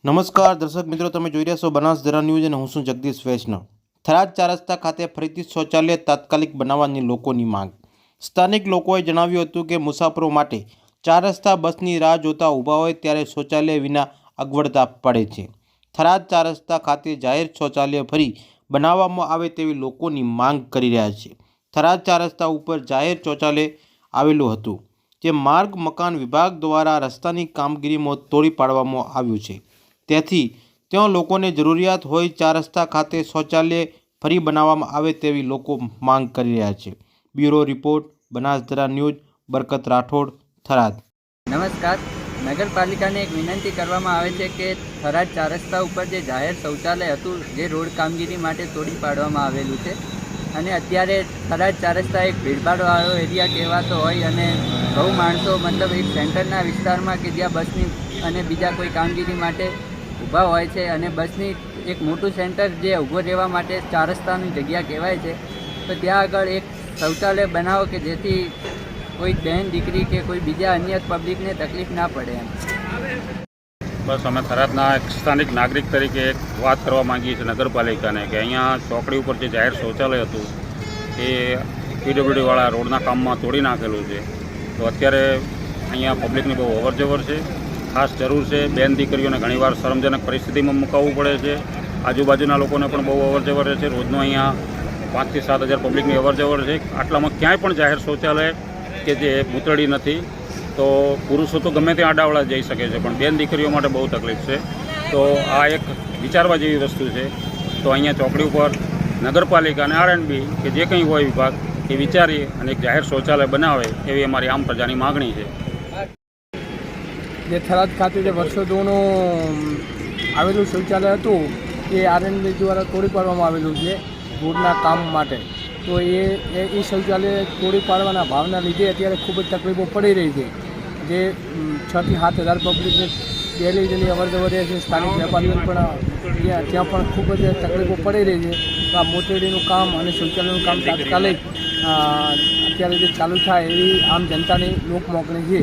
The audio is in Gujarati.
નમસ્કાર દર્શક મિત્રો, તમે જોઈ રહ્યા છો બનાસ જરા ન્યૂઝ અને હું છું જગદીશ વૈષ્ણવ। થરાદ 4 રસ્તા ખાતે ફરીથી શૌચાલય તાત્કાલિક બનાવવાની લોકોની માંગ। સ્થાનિક લોકોએ જણાવ્યું હતું કે મુસાફરો માટે 4 રસ્તા બસની રાહ જોતા ઊભા હોય ત્યારે શૌચાલય વિના અગવડતા પડે છે। થરાદ 4 રસ્તા ખાતે જાહેર શૌચાલય ફરી બનાવવામાં આવે તેવી લોકોની માંગ કરી રહ્યા છે। થરાદ 4 રસ્તા ઉપર જાહેર શૌચાલય આવેલું હતું, જે માર્ગ મકાન વિભાગ દ્વારા રસ્તાની કામગીરીમાં તોડી પાડવામાં આવ્યું છે। તેથી ત્યાં લોકોને જરૂરિયાત હોય 4 રસ્તા ખાતે શૌચાલય ફરી બનાવવામાં આવે તેવી લોકો માંગ કરી રહ્યા છે। બ્યુરો રિપોર્ટ, બનાસ જરા ન્યૂઝ, બરકત રાઠોડ, થરાદ। નમસ્કાર। નગરપાલિકાને એક વિનંતી કરવામાં આવે છે કે થરાદ 4 રસ્તા ઉપર જે જાહેર શૌચાલય હતું, જે રોડ કામગીરી માટે તોડી પાડવામાં આવેલું છે અને અત્યારે થરાદ 4 રસ્તા એક ભીડભાડવાળો એરિયા કહેવાતો હોય અને બહુ માણસો મતલબ એક સેન્ટરના વિસ્તારમાં કે જ્યાં બસની અને બીજા કોઈ કામગીરી માટે ઊભા હોય છે અને બસની એક મોટું સેન્ટર જે ઊભો રહેવા માટે 4 રસ્તાની જગ્યા કહેવાય છે, તો ત્યાં આગળ એક શૌચાલય બનાવો કે જેથી કોઈ બહેન દીકરી કે કોઈ બીજા અન્ય પબ્લિકને તકલીફ ના પડે એમ। બસ અમે થરાદના એક સ્થાનિક નાગરિક તરીકે એક વાત કરવા માંગીએ છીએ નગરપાલિકાને કે અહીંયા ચોકડી ઉપર જે જાહેર શૌચાલય હતું એ પીડબ્લ્યુડીવાળા રોડના કામમાં તોડી નાખેલું છે। તો અત્યારે અહીંયા પબ્લિકની બહુ અવરજવર છે, ખાસ જરૂર છે। બેન દીકરીઓને ઘણીવાર શરમજનક પરિસ્થિતિમાં મુકાવવું પડે છે, આજુબાજુના લોકોને પણ બહુ અવરજવર છે। રોજનો અહીંયા 5 થી 7 હજાર પબ્લિકની અવરજવર છે। આટલામાં ક્યાંય પણ જાહેર શૌચાલય કે જે મૂતળી નથી, તો પુરુષો તો ગમે ત્યાં આડાવડા જઈ શકે છે, પણ બેન દીકરીઓ માટે બહુ તકલીફ છે। તો આ એક વિચારવા જેવી વસ્તુ છે। તો અહીંયા ચોકડી ઉપર નગરપાલિકા અને આરએનબી કે જે કંઈ હોય વિભાગ એ વિચારી અને એક જાહેર શૌચાલય બનાવે એવી અમારી આમ પ્રજાની માગણી છે। જે થરાદ ખાતે જે વર્ષો જૂનું આવેલું શૌચાલય હતું એ આરએનબી દ્વારા તોડી પાડવામાં આવેલું છે રોડના કામ માટે। તો એ શૌચાલય તોડી પાડવાના ભાવના લીધે અત્યારે ખૂબ જ તકલીફો પડી રહી છે, જે 6 થી 7 હજાર પબ્લિકને ડેલી ડેલી અવરજવર રહે છે। સ્થાનિક વેપારીઓને પણ ત્યાં પણ ખૂબ જ તકલીફો પડી રહી છે। તો આ મોટેડીનું કામ અને શૌચાલયનું કામ તાત્કાલિક અત્યારે જે ચાલુ થાય એવી આમ જનતાની લોક માગણી છે।